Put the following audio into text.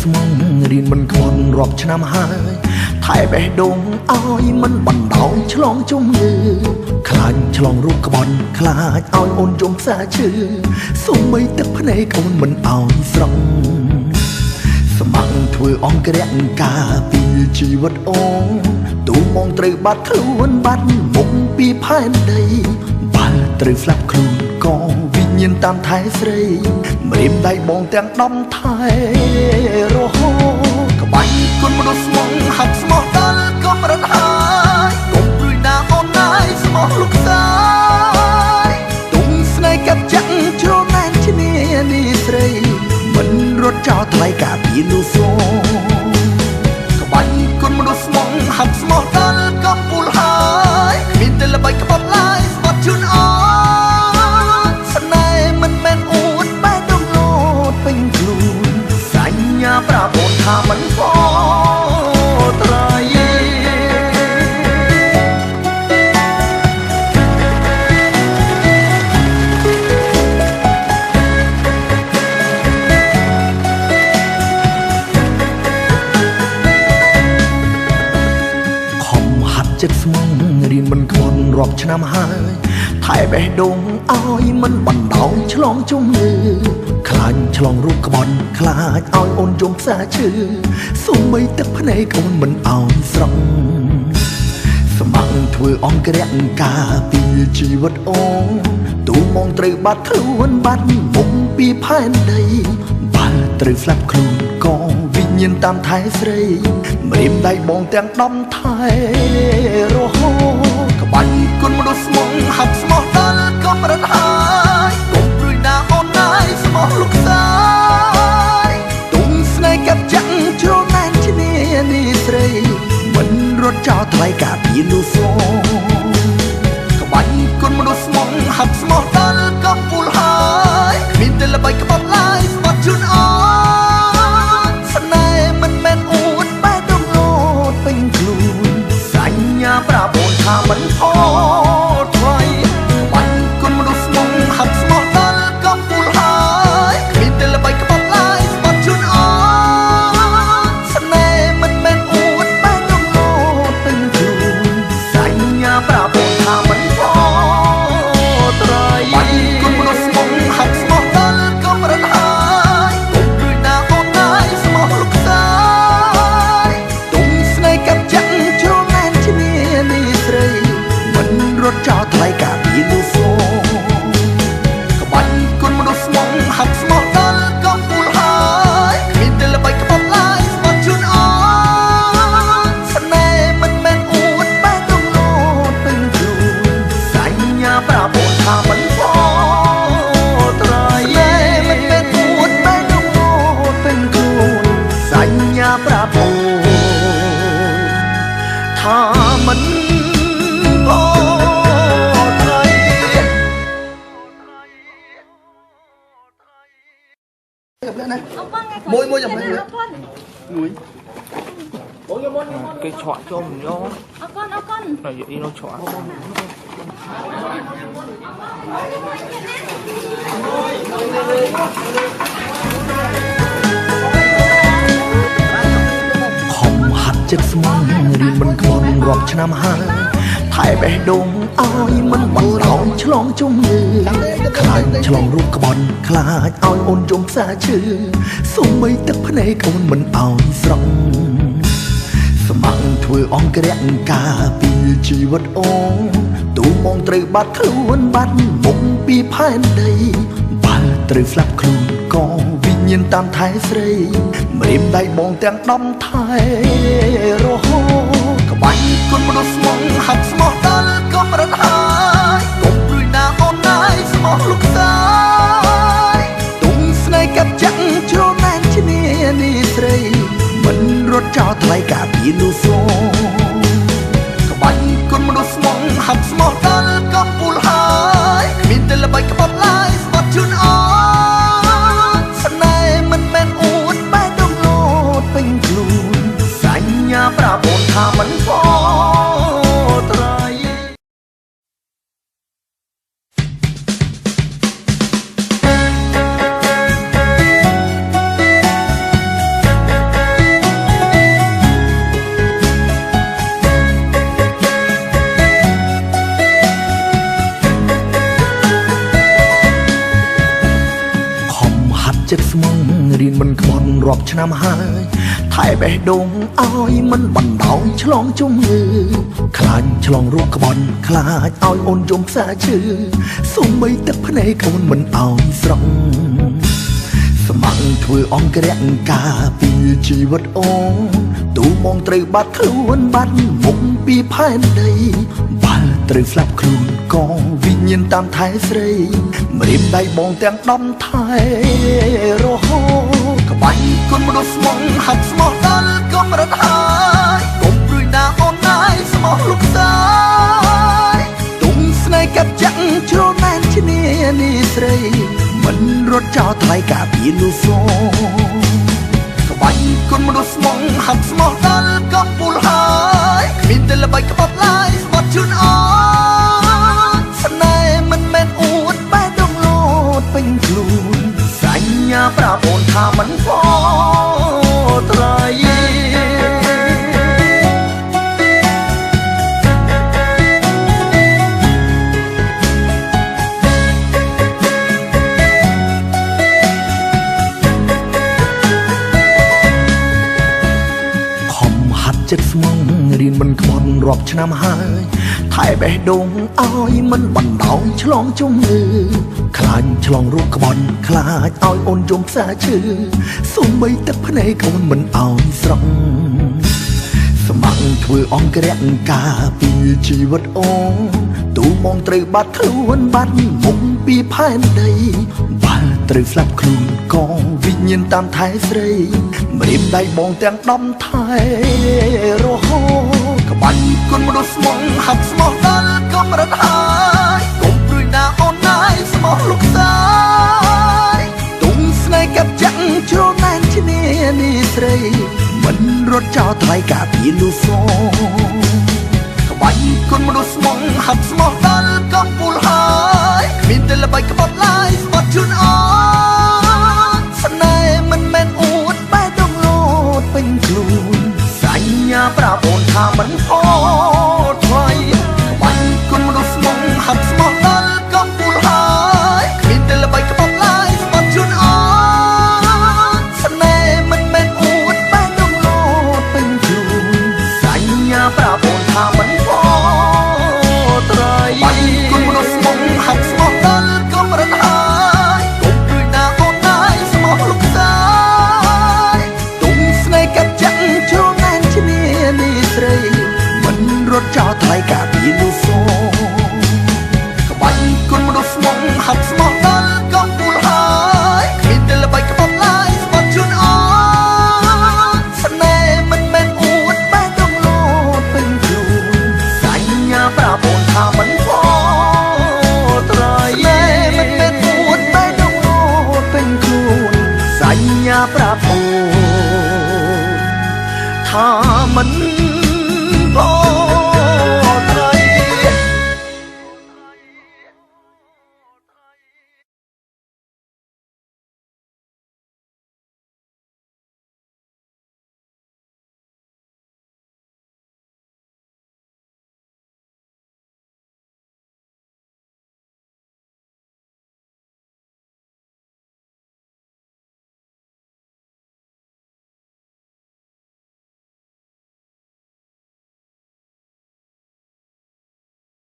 ស្មងរៀនមិនខ្វល់រាប់ឆ្នាំហើយថែបេះដូងឲ្យមិនបណ្ដោយឆ្លងជំងឺខ្លាចឆ្លងរូបក្បត់ខ្លាចឲ្យអូនជុំផ្សាឈឺសូម្បីទឹកភ្នែកអូនមិនឲ្យស្រង់ស្ម័គ្រធ្វើអង្គរៈការពីជីវិតអូនទូមងត្រូវបាត់ខ្លួនបាត់មុខពីផែនដីបើត្រូវស្លាប់ខ្លួនក៏វិញ្ញាណតាមថែស្រីម្រាមដៃបងទាំងដំថែរហូតក្បាញ់គុណមនុស្សស្មងហាត់ស្មោះដល់ក៏ប្រត់ហើយកុំព្រួយណាអូនណាយស្មោះលោកសាយទុំស្នេហ៍កាប់ចាក់ជ្រណែនឈ្នានេះស្រីមិនរត់ចោលថ្លៃការពីលូសូក្បាញ់គុណមនុស្សស្មងហាត់ស្មោះដល់ក៏ពូលហើយមានតែល្បីក្បត់ឡាយស្បត់ជូនអូនស្នេហ៍មិនមែនអួតបែរដងលោតពេញខ្លួនសញ្ញាប្រាប់អូនថាមិនផត្រៃចិត្តស្មងរៀនមិនខ្វល់រាប់ឆ្នាំហើយថែបេះដូងឲ្យមិនបណ្ដោយឆ្លងជំងឺខ្លាចឆ្លងរូបក្បត់ខ្លាចឲ្យអូនជុំផ្សាឈឺសូម្បីទឹកភ្នែកអូនមិនឲ្យស្រង់ស្ម័គ្រធ្វើអង្គរៈការពីជីវិតអូនទូមងត្រូវបាត់ខ្លួនបាត់មុខពីផែនដីបើត្រូវស្លាប់ខ្លួនក៏វិញ្ញាណតាមថែស្រីម្រាមដៃបងទាំងដំថែរហូតក្បាញ់គុណមនុស្សស្មងហាត់ស្មោះដល់ក៏ប្រត់ហើយកុំព្រួយណាអូនណាយស្មោះលោកសាយទុំស្នេហ៍កាប់ចាក់ជ្រណែនឈ្នានេះស្រីមិនរត់ចោលថ្លៃការពីលូសូក្បាញ់គុណមនុស្សស្មងហាត់ស្មោះដល់ក៏ពូលហើយមានតែល្បីក្បត់ឡាយស្បត់ជូនអូនស្នេហ៍មិនមែនអួតបែរដងលោតពេញខ្លួនសញ្ញាប្រាប់អូនថាមិនផថ្លៃក្បាញ់គុណមនុស្សស្មងហាត់ស្មោះដល់ក៏ពូលហើយមានតែល្បីក្បត់ឡាយស្បត់ជូនអូនស្នេហ៍មិនមែនអួតបែរដងលោតពេញខ្លួនសញ្ញាប្រាប់អូនថាមិនផត្រៃក្បាញ់គុណមនុស្សស្មងហាត់ស្មោះដល់ក៏ប្រត់ហើយកុំព្រួយណាអូនណាយស្មោះលោកសាយទុំស្នេហ៍កាប់ចាក់ជ្រណែនឈ្នានេះស្រីមិនរត់ចោលថ្លៃការពីលូសូក្បាញ់គុណមនុស្សស្មងហាត់ស្មោះដល់ក៏ពូលហើយមានតែល្បីក្បត់ឡាយស្បត់ជូនអូនស្នេហ៍មិនមែនអួតបែរដងលោតពេញខ្លួនសញ្ញាប្រាប់អូនថាមិនផត្រៃមិនមែនអួតបែរដងលោតពេញខ្លួនសញ្ញាប្រាប់អូនថាមិនផត្រៃមួយចាំមួយcái chọn cho mình vô rồi vậy nó chọn không hạt chất mong đi mình còn rọt năm hai thải bè đông ai mình bắt đầu chlong chung như khai chlongรูปกบอนคลายเอาโอนจมซาชื่อส่งไม่ตึกพระเนกโอนมันเอาสรองสมัครធ្វើអង្គរៈការពីជីវិតអូនទូមងត្រូវបាត់ខ្លួនបាត់មុខពីផែនដីបើត្រូវស្លាប់ខ្លួនក៏វិញ្ញាណតាមថែស្រីម្រាមដៃបងទាំងដំថែរហូតក្បាញ់គុណមនុស្សស្មងហាត់ស្មោះដល់ក៏ប្រត់ហើយកុំព្រួយណាអូនណាយស្មោះលោកសាយទុំស្នេហ៍កាប់ចាក់ជ្រណែនឈ្នានេះស្រីមិនរត់ចោលថ្លៃការពីលូសូក្បាញ់គុណមនុស្សស្មងហាត់ស្មោះដល់ក៏ពូលហើយមានតែល្បីក្បត់ឡាយស្បត់ជូនអូនស្នេហ៍មិនមែនអួតបែរដងលោតពេញខ្លួនសញ្ញាប្រាប់អូនថាមិនផត្រៃ ឆ្នាំហើយថែបេះដូងឲ្យមិនបណ្ដោយឆ្លងជំងឺខ្លាចឆ្លងរោគក្បន់ខ្លាចឲ្យអូនយំផ្សាឈឺសូម្បីទឹកភ្នែកអូនមិនឲ្យស្រង់ស្ម័គ្រធ្វើអង្គរៈការពីជីវិតអូនទូមងត្រូវបាត់ខ្លួនបាត់មុខពីផែនដីបើត្រូវស្លាប់ខ្លួនក៏វិញ្ញាណតាមថែស្រីម្រាមដៃបងទាំងដំថែរហូតក្បាញ់គុណមនុស្សស្មងហាក់ស្មោះដល់កម្រិតហើយកុំព្រួយណាអូនណាយស្មោះលោកសាយទុំស្នេហ៍កាប់ចាក់ជ្រុលណែនឈ្នានីស្រីមិនរត់ចោលថ្លៃការពីលូសូក្បាញ់គុណមនុស្សស្មងហាក់ស្មោះដល់កំពូលហើយគ្មានតែល្បីក្បត់ឡាយស្បត់ជូនអូនស្នេហ៍មិនមែនអួតបែរដងលោតពេញខ្លួនសញ្ញាប្រាប់អូនថាមិនពោត្រៃចិត្តស្មងរៀនមិនខ្វន់រាប់ឆ្នាំហើយថែបេះដូងឲ្យមិនបណ្ដោយឆ្លងជំងឺខ្លាចឆ្លងរោគក្បន់ខ្លាចឲ្យអូនយំផ្សាឈឺសូម្បីទឹកភ្នែកអូនមិនឲ្យស្រង់ស្ម័គ្រធ្វើអង្គរៈការពីជីវិតអូនទូមងត្រូវបាត់ខ្លួនបាត់មុខពីផែនដីបើត្រូវស្លាប់ខ្លួនក៏វិញ្ញាណតាមថែស្រីម្រាមដៃបងទាំងដំថែរហូតក្បាញ់គុណមនុស្សស្មងហាក់ស្មោះដល់កម្រិតហើយកុំព្រួយណាអូនណាយស្មោះលោកសាយទុំស្នេហ៍កាប់ចាក់ជ្រុលណែនឈ្នានីស្រីមិនរត់ចោលថ្លៃការពីលូសូក្បាញ់គុណមនុស្សស្មងហាក់ស្មោះដល់កំពូលហើយគ្មានតែល្បីក្បត់ឡាយស្បត់ជូនអូនស្នេហ៍មិនមែនអួតបែរដងលោតពេញខ្លួនសញ្ញាប្រាប់អូនថាមិនពោថ្លៃក្បាញ់គុណមនុស្សស្មងហាក់ស្មោះដល់កំពូលហើយគ្មានតែល្បីក្បត់ឡាយស្បត់ជូនអូនស្នេហ៍មិនមែនអួតបែរដងលោតពេញខ្លួនសញ្ញាប្រាប់អូនថាមិនពោត្រៃបាញ់គុណមនុស្សស្មងហាក់ស្មោះដល់កម្រិតហើយកុំព្រួយណាអូនណាយស្មោះលោកសាយទុំស្នេហ៍កាប់ចាក់ជ្រុលណែនឈ្នានីស្រីមិនរត់ចោលថ្លៃការពីលូសូក្បាញ់គុណមនុស្សស្មងហាក់ស្មោះដល់កំពូលហើយគ្មានតែល្បីក្បត់ឡាយស្បត់ជូនអូនស្នេហ៍មិនមែនអួតបែរដងលោតពេញខ្លួនសញ្ញាប្រាប់អូនថាមិនពោត្រៃស្នេហ៍មិនមែនអួតបែរដងលោតពេញខ្លួនសញ្ញាប្រាប់អូនថាមិន